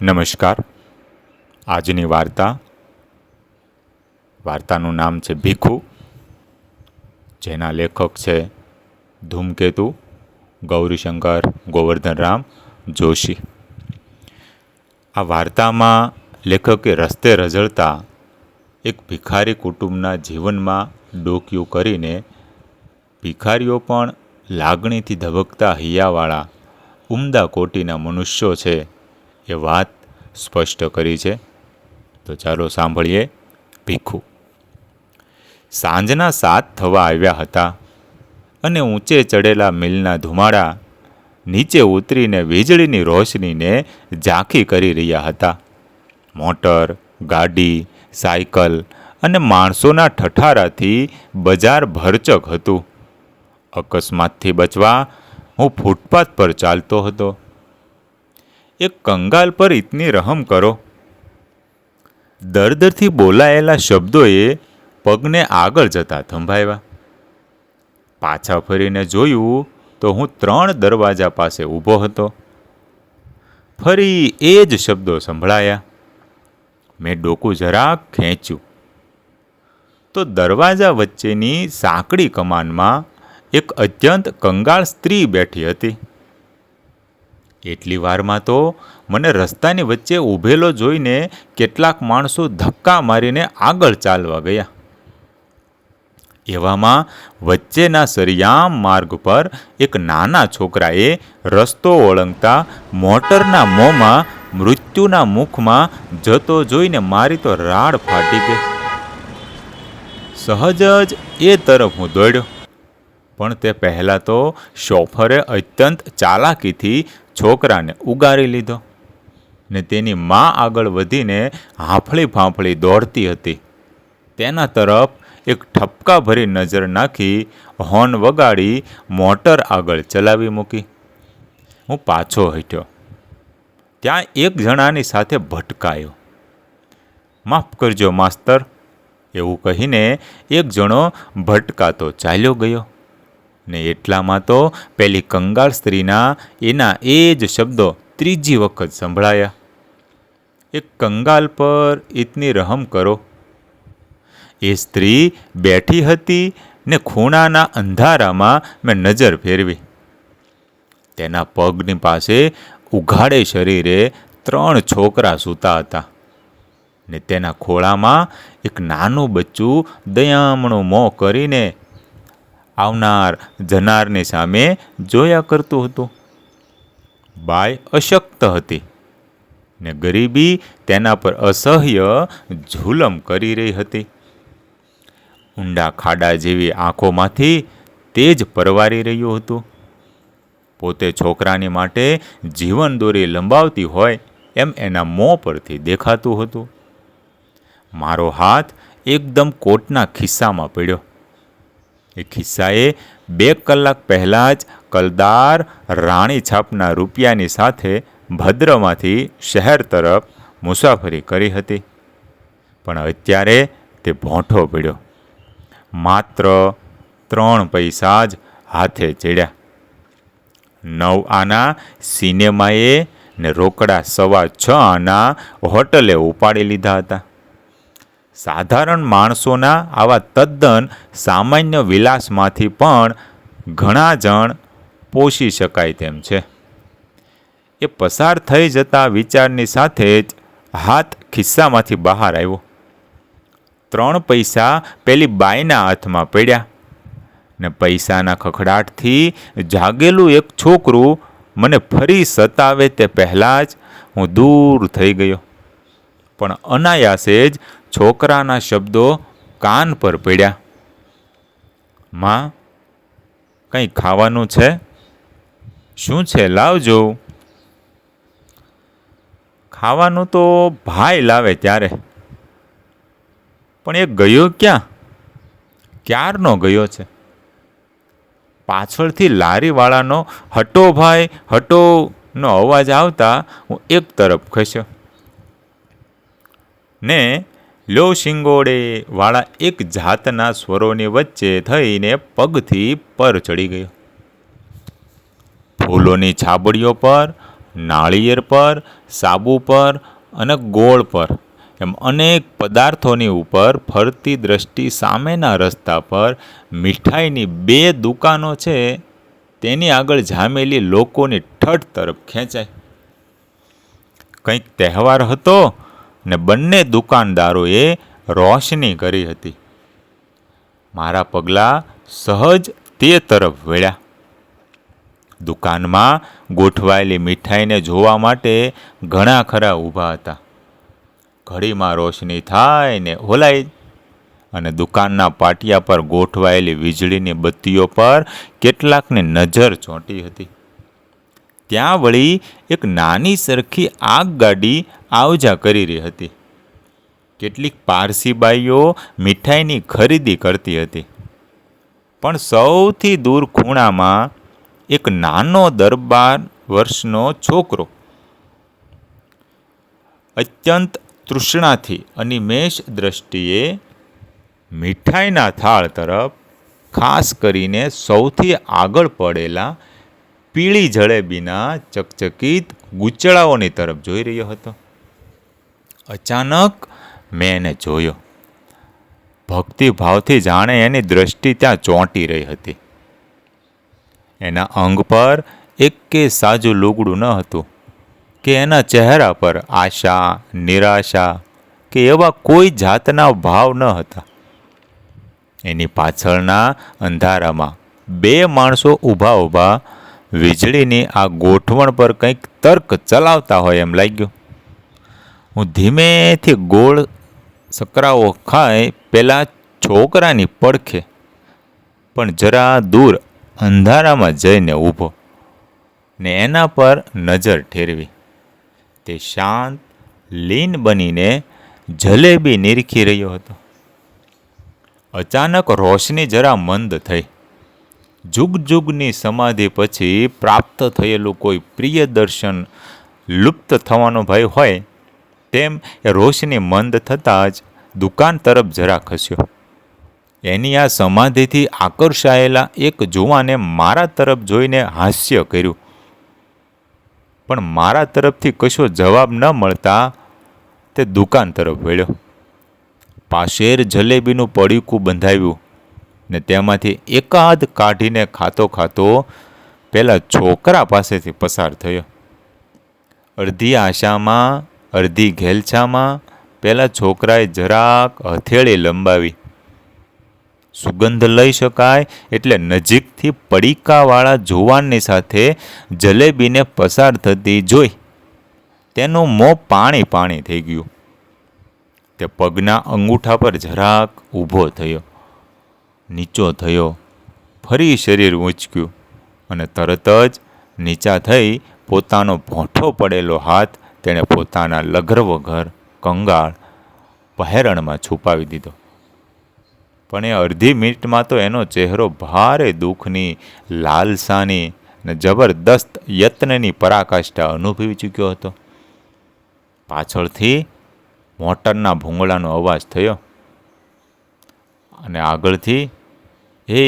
નમસ્કાર. આજની વાર્તાનું નામ છે ભીખુ, જેના લેખક છે ધૂમકેતુ ગૌરીશંકર ગોવર્ધનરામ જોશી. આ વાર્તામાં લેખકે રસ્તે રઝળતા એક ભિખારી કુટુંબના જીવનમાં ડોકિયું કરીને ભિખારીઓ પણ લાગણીથી ધબકતા હૈયાવાળા ઉમદા કોટીના મનુષ્યો છે એ વાત સ્પષ્ટ કરી છે. તો ચાલો સાંભળીએ ભીખુ. સાંજના 7 થવા આવ્યા હતા અને ઊંચે ચડેલા મિલના ધુમાડા નીચે ઉતરીને વીજળીની રોશનીને ઝાંખી કરી રહ્યા હતા. મોટર, ગાડી, સાયકલ અને માણસોના ઠઠારાથી બજાર ભરચક હતું. અકસ્માતથી બચવા હું ફૂટપાથ પર ચાલતો હતો. એક કંગાલ પર ઇતની રહમ કરો. દર્દથી બોલાયેલા શબ્દોએ પગને આગળ જતા થંભાવ્યા. પાછા ફરીને જોયું તો હું 3 દરવાજા પાસે ઊભો હતો. ફરી એ જ શબ્દો સંભળાયા. મેં ડોકું જરાક ખેંચ્યું તો દરવાજા વચ્ચેની સાંકડી કમાનમાં એક અત્યંત કંગાળ સ્ત્રી બેઠી હતી. એટલી વારમાં તો મને રસ્તાની વચ્ચે ઊભેલો જોઈને કેટલાક માણસો ધક્કા મારીને આગળ ચાલવા ગયા. એવામાં વચ્ચેના સરિયામ માર્ગ પર એક નાના છોકરાએ રસ્તો ઓળંગતા મોટરના મોંમાં મૃત્યુના મુખમાં જતો જોઈને મારી તો રાડ ફાટી ગઈ. સહજ જ એ તરફ હું દોડ્યો, પણ તે પહેલાં તો શોફરે અત્યંત ચાલાકીથી છોકરાને ઉગારી લીધો ને તેની મા આગળ વધીને હાંફળી ફાંફળી દોડતી હતી તેના તરફ એક ઠપકાભરી નજર નાખી હોર્ન વગાડી મોટર આગળ ચલાવી મૂકી. હું પાછો હટ્યો. ત્યાં એક જણાની સાથે ભટકાયો. માફ કરજો માસ્તર, એવું કહીને એક જણો ભટકાતો ચાલ્યો ગયો ને એટલામાં તો પેલી કંગાળ સ્ત્રીના એના એ જ શબ્દો ત્રીજી વખત સંભળાયા. એક કંગાલ પર ઇતની રહમ કરો. એ સ્ત્રી બેઠી હતી ને ખૂણાના અંધારામાં મેં નજર ફેરવી. તેના પગની પાસે ઉઘાડે શરીરે 3 છોકરા સૂતા હતા ને તેના ખોળામાં એક નાનું બચ્ચું દયામણું મોં કરીને આવનાર જનારની સામે જોયા કરતું હતું. બાઈ અશક્ત હતી ને ગરીબી તેના પર અસહ્ય જુલમ કરી રહી હતી. ઊંડા ખાડા જેવી આંખોમાંથી તેજ પરવારી રહ્યું હતું. પોતે છોકરાની માટે જીવન દોરી લંબાવતી હોય એમ એના મોં પરથી દેખાતું હતું. મારો હાથ એકદમ કોટના ખિસ્સામાં પડ્યો. એ ખિસ્સાએ 2 કલાક પહેલાં જ કલદાર રાણી છાપના રૂપિયાની સાથે ભદ્રમાંથી શહેર તરફ મુસાફરી કરી હતી, પણ અત્યારે તે ભોંઠો પડ્યો. માત્ર 3 પૈસા જ હાથે ચડ્યા. 9 આના સિનેમાએ ને રોકડા 6.25 આના હોટલે ઉપાડી લીધા હતા. સાધારણ માણસોના આવા તદ્દન સામાન્ય વિલાસમાંથી પણ ઘણા જણ પોષી શકાય તેમ છે. એ પસાર થઈ જતા વિચારની સાથે જ હાથ ખિસ્સામાંથી બહાર આવ્યો. 3 પૈસા પેલી બાઈના હાથમાં પડ્યા ને પૈસાના ખખડાટથી જાગેલું એક છોકરું મને ફરી સતાવે તે પહેલાં જ હું દૂર થઈ ગયો. પણ અનાયાસે જ છોકરાના શબ્દો કાન પર પડ્યા. માં, કંઈ ખાવાનું છે? શું છે, લાવજો. ખાવાનું તો ભાઈ લાવે ત્યારે, પણ એ ગયો ક્યાં? ક્યારનો ગયો છે? પાછળથી લારીવાળાનો હટો ભાઈ હટોનો અવાજ આવતા હું એક તરફ ખસ્યો ને લો શિંગોડે વાળા એક જાતના સ્વરોની વચ્ચે થઈને પગથી પર ચડી ગયો. ફૂલોની છાબડીઓ પર નાળિયેર પર, સાબુ પર અને ગોળ પર એમ અનેક પદાર્થોની ઉપર ફરતી દ્રષ્ટિ સામેના રસ્તા પર મીઠાઈની 2 દુકાનો છે તેની આગળ જામેલી લોકોની ઠઠ તરફ ખેંચાય. કંઈક તહેવાર હતો ને બંને દુકાનદારોએ રોશની કરી હતી. મારા પગલાં સહજ તે તરફ વળ્યા. દુકાનમાં ગોઠવાયેલી મીઠાઈને જોવા માટે ઘણા ખરા ઊભા હતા. ઘડીમાં રોશની થાય ને ઓલાય અને દુકાનના પાટિયા પર ગોઠવાયેલી વીજળીની બત્તીઓ પર કેટલાકની નજર ચોંટી હતી. ત્યાં વળી એક નાની સરખી આગગાડી આવજા કરી રહી હતી. કેટલીક પારસી બાઈઓ મીઠાઈની ખરીદી કરતી હતી. પણ સૌથી દૂર ખૂણામાં એક નાનો 12 વર્ષનો છોકરો અત્યંત તૃષ્ણાથી અનિમેષ દ્રષ્ટિએ મીઠાઈના થાળ તરફ, ખાસ કરીને સૌથી આગળ પડેલા પીળી જલેબીના ચકચકિત ગૂંચળાઓની તરફ જોઈ રહ્યો હતો. અચાનક મેં એને જોયો. ભક્તિભાવથી જાણે એની દ્રષ્ટિ ત્યાં ચોંટી રહી હતી. એના અંગ પર એકે સાજું લુગડું ન હતું કે એના ચહેરા પર આશા, નિરાશા કે એવા કોઈ જાતના ભાવ ન હતા. એની પાછળના અંધારામાં 2 માણસો ઊભા ઊભા વીજળીની આ ગોઠવણ પર કંઈક તર્ક ચલાવતા હોય એમ લાગ્યું. હું ધીમેથી ગોળ સકરાઓ ખાઈ પેલા છોકરાની પડખે પણ જરા દૂર અંધારામાં જઈને ઊભો ને એના પર નજર ઠેરવી. તે શાંત, લીન બનીને જલેબી નીરખી રહ્યો હતો. અચાનક રોશની જરા મંદ થઈ. જુગ જુગની સમાધિ પછી પ્રાપ્ત થયેલું કોઈ પ્રિય દર્શન લુપ્ત થવાનો ભય હોય તેમ એ રોશની મંદ થતાં જ દુકાન તરફ જરા ખસ્યો. એની આ સમાધિથી આકર્ષાયેલા એક જુવાને મારા તરફ જોઈને હાસ્ય કર્યું. પણ મારા તરફથી કશો જવાબ ન મળતા તે દુકાન તરફ વળ્યો. પાશેર જલેબીનું પડીકું બંધાવ્યું ને તેમાંથી એકાદ કાઢીને ખાતો ખાતો પેલા છોકરા પાસેથી પસાર થયો. અડધી આશામાં, અડધી ઘેલછામાં પેલા છોકરાએ જરાક હથેળી લંબાવી. સુગંધ લઈ શકાય એટલે નજીકથી પડીકાવાળા જુવાનની સાથે જલેબીને પસાર થતી જોઈ તેનું મોં પાણી પાણી થઈ ગયું. તે પગના અંગૂઠા પર જરાક ઊભો થયો, નીચો થયો, ફરી શરીર ઊંચક્યું અને તરત જ નીચા થઈ પોતાનો ભોંઠો પડેલો હાથ તેણે પોતાના લઘરવઘર કંગાળ પહેરણમાં છુપાવી દીધો. પણ એ અડધી મિનિટમાં તો એનો ચહેરો ભારે દુઃખની, લાલસાની ને જબરદસ્ત યત્નની પરાકાષ્ઠા અનુભવી ચૂક્યો હતો. પાછળથી મોટરના ભૂંગળાનો અવાજ થયો અને આગળથી, "એ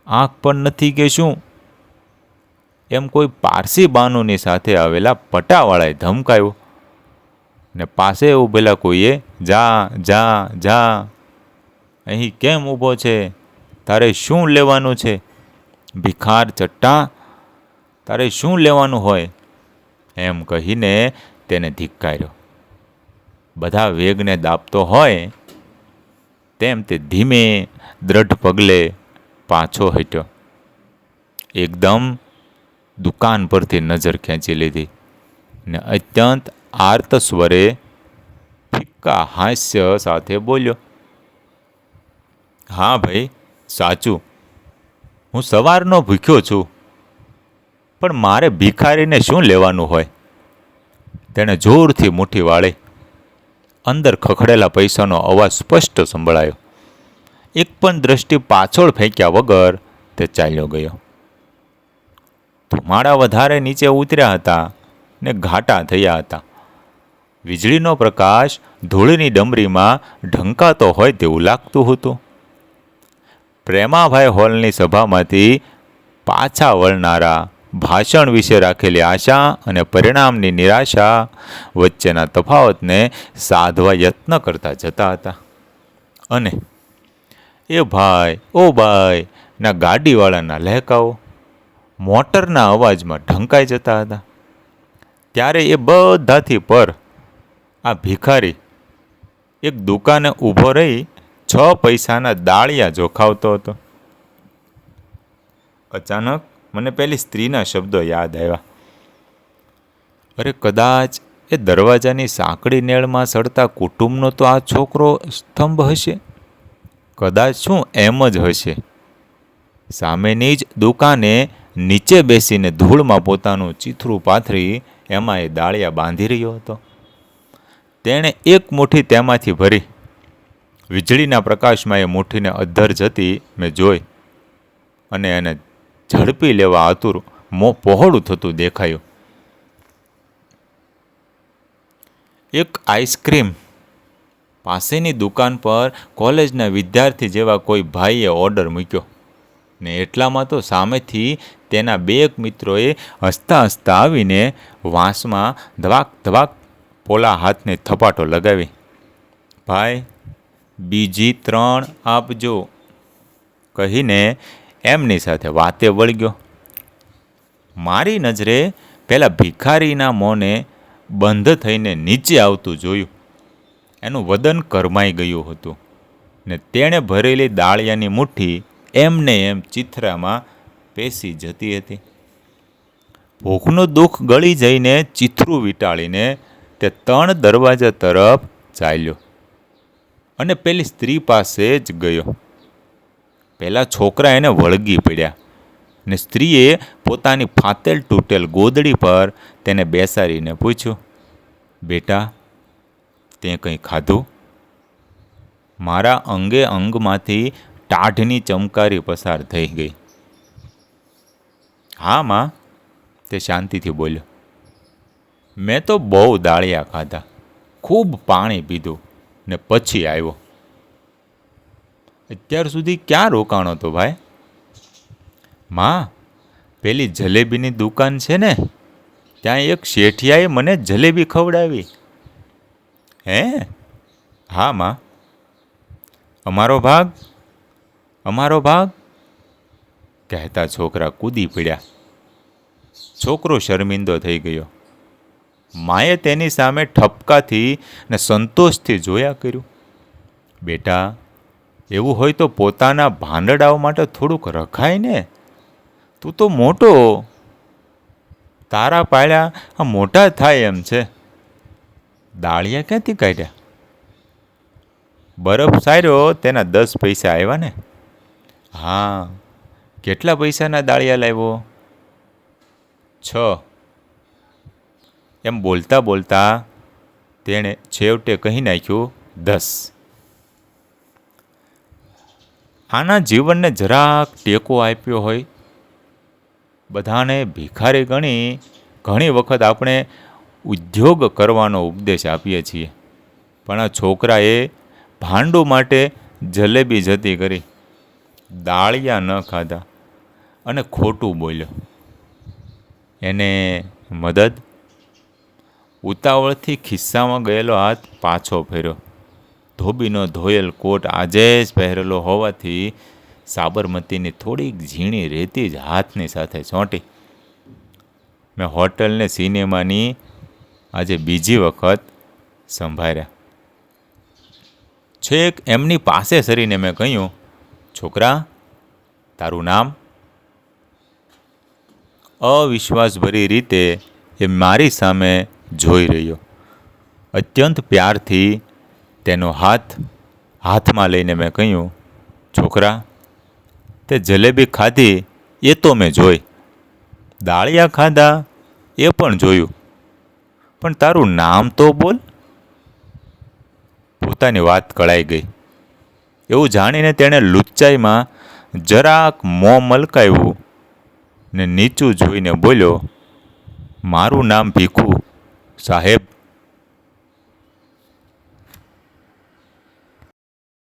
આંખ પણ નથી કે શું?" એમ કોઈ પારસી બાનુની સાથે આવેલા પટાવાળાએ ધમકાયો ને પાસે ઊભેલા કોઈએ, "જા જા જા, અહીં કેમ ઊભો છે? તારે શું લેવાનું છે? ભિખાર ચટ્ટા, તારે શું લેવાનું હોય?" એમ કહીને તેને ધિક્કાર્યો. બધા વેગને દાબતો હોય તેમ તે ધીમે દ્રઢ પગલે પાછો હટ્યો. એકદમ દુકાન પરથી નજર ખેંચી લીધી ને અત્યંત આર્ત સ્વરે ફિક્કા હાસ્ય સાથે બોલ્યો, "હા ભાઈ, સાચું, હું સવારનો ભૂખ્યો છું, પણ મારે ભિખારીને શું લેવાનું હોય?" તેણે જોરથી મુઠ્ઠી વાળી. અંદર ખખડેલા પૈસાનો અવાજ સ્પષ્ટ સંભળાયો. એક પણ દ્રષ્ટિ પાછળ ફેંક્યા વગર તે ચાલ્યો ગયો. ધુમાડા વધારે નીચે ઉતર્યા હતા ને ઘાટા થયા હતા. વીજળીનો પ્રકાશ ધૂળની ડમરીમાં ઢંકાતો હોય તેવું લાગતું હતું. પ્રેમાભાઈ હોલની સભામાંથી પાછા વળનારા ભાષણ વિશે રાખેલી આશા અને પરિણામની નિરાશા વચ્ચેના તફાવતને સાધવા યત્ન કરતા જતા હતા. અને એ ભાઈ ઓ ભાઈ ના ગાડીવાળાના લહેકાઓ મોટરના અવાજમાં ઢંકાઈ જતા હતા. ત્યારે એ બધાથી પર આ ભિખારી એક દુકાને ઊભો રહી 6 પૈસાના દાળિયા જોખાવતો હતો. અચાનક મને પેલી સ્ત્રીના શબ્દો યાદ આવ્યા. અરે કદાચ એ દરવાજાની સાંકડી નેળમાં સડતા કુટુંબનો તો આ છોકરો સ્તંભ હશે. કદાચ શું એમ જ હશે. સામેની જ દુકાને નીચે બેસીને ધૂળમાં પોતાનું ચીથરું પાથરી એમાં એ દાળિયા બાંધી રહ્યો હતો. તેણે એક મુઠ્ઠી તેમાંથી ભરી. વીજળીના પ્રકાશમાં એ મુઠ્ઠીને અધ્ધર જતી મેં જોઈ અને એને ઝડપી લેવા આતુર મોં પહોળું થતું દેખાયું. એક આઈસ્ક્રીમ પાસેની દુકાન પર કોલેજના વિદ્યાર્થી જેવા કોઈ ભાઈએ ઓર્ડર મૂક્યો ને એટલામાં તો સામેથી તેના 2 મિત્રોએ હસતા હસતા આવીને વાંસમાં ધવાક ધવાક પોલા હાથને થપાટો લગાવી. ભાઈ બીજી 3 આપજો કહીને એમની સાથે વાતે વળગ્યો. મારી નજરે પેલા ભિખારીના મોંને બંધ થઈને નીચે આવતું જોયું. એનું વદન કરમાઈ ગયું હતું ને તેણે ભરેલી દાળિયાની મુઠ્ઠી એમને એમ ચીથરામાં પેસી જતી હતી. ભૂખનું દુઃખ ગળી જઈને ચીથરું વીંટાળીને તે 3 દરવાજા તરફ ચાલ્યો અને પેલી સ્ત્રી પાસે જ ગયો. પેલા છોકરા એને વળગી પડ્યા ને સ્ત્રીએ પોતાની ફાટેલ તૂટેલ ગોદડી પર તેને બેસાડીને પૂછ્યું, બેટા તે કંઈ ખાધું? મારા અંગે અંગમાંથી ટાઢની ચમકારી પસાર થઈ ગઈ. હા માં, તે શાંતિથી બોલ્યો. મેં તો બહુ દાળિયા ખાધા, ખૂબ પાણી પીધું ને પછી આવ્યો. અત્યાર સુધી ક્યાં રોકાણો તો ભાઈ? માં, પેલી જલેબીની દુકાન છે ને ત્યાં એક શેઠિયાએ મને જલેબી ખવડાવી. હે? હા માં. અમારો ભાગ? અમારો ભાગ કહેતા છોકરા કૂદી પડ્યા. છોકરો શર્મિંદો થઈ ગયો. માએ તેની સામે ઠપકાથી ને સંતોષથી જોયા કર્યું. બેટા, એવું હોય તો પોતાના ભાંડડાઓ માટે થોડુંક રખાય ને. તું તો મોટો, તારા પાળ્યા આ મોટા થાય એમ છે. દાળિયા ક્યાંથી કાઢ્યા? બરફ સાર્યો તેના 10 પૈસા આવ્યા ને. હા, કેટલા પૈસાના દાળિયા લાવ્યો? 6. એમ બોલતા બોલતા તેણે છેવટે કહી નાખ્યું 10. આના જીવનને જરાક ટેકો આપ્યો હોય. બધાને ભિખારી ઘણી વખત આપણે ઉદ્યોગ કરવાનો ઉપદેશ આપીએ છીએ, પણ આ છોકરાએ ભાંડું માટે જલેબી જતી કરી, દાળિયા ન ખાધા અને ખોટું બોલ્યો. એને મદદ? ઉતાવળથી ખિસ્સામાં ગયેલો હાથ પાછો ફેર્યો. ધોબીનો ધોયેલ કોટ આજે જ પહેરેલો હોવાથી સાબરમતીની થોડીક ઝીણી રેતી જ હાથની સાથે ચોંટી. મેં હોટલને સિનેમાની આજે બીજી વખત સંભાળ્યા. છેક એમની પાસે સરીને મેં કહ્યું, છોકરા, તારું નામ? અવિશ્વાસભરી રીતે એ મારી સામે જોઈ રહ્યો. અત્યંત પ્યારથી તેનો હાથમાં લઈને મેં કહ્યું, છોકરા, તે જલેબી ખાધી એ તો મેં જોઈ, દાળિયા ખાધા એ પણ જોયું, પણ તારું નામ તો બોલ. પોતાની વાત કળાઈ ગઈ એવું જાણીને તેણે લુચ્ચાઈમાં જરાક મોં મલકાવ્યું ને નીચું જોઈને બોલ્યો, મારું નામ ભીખુ, સાહેબ.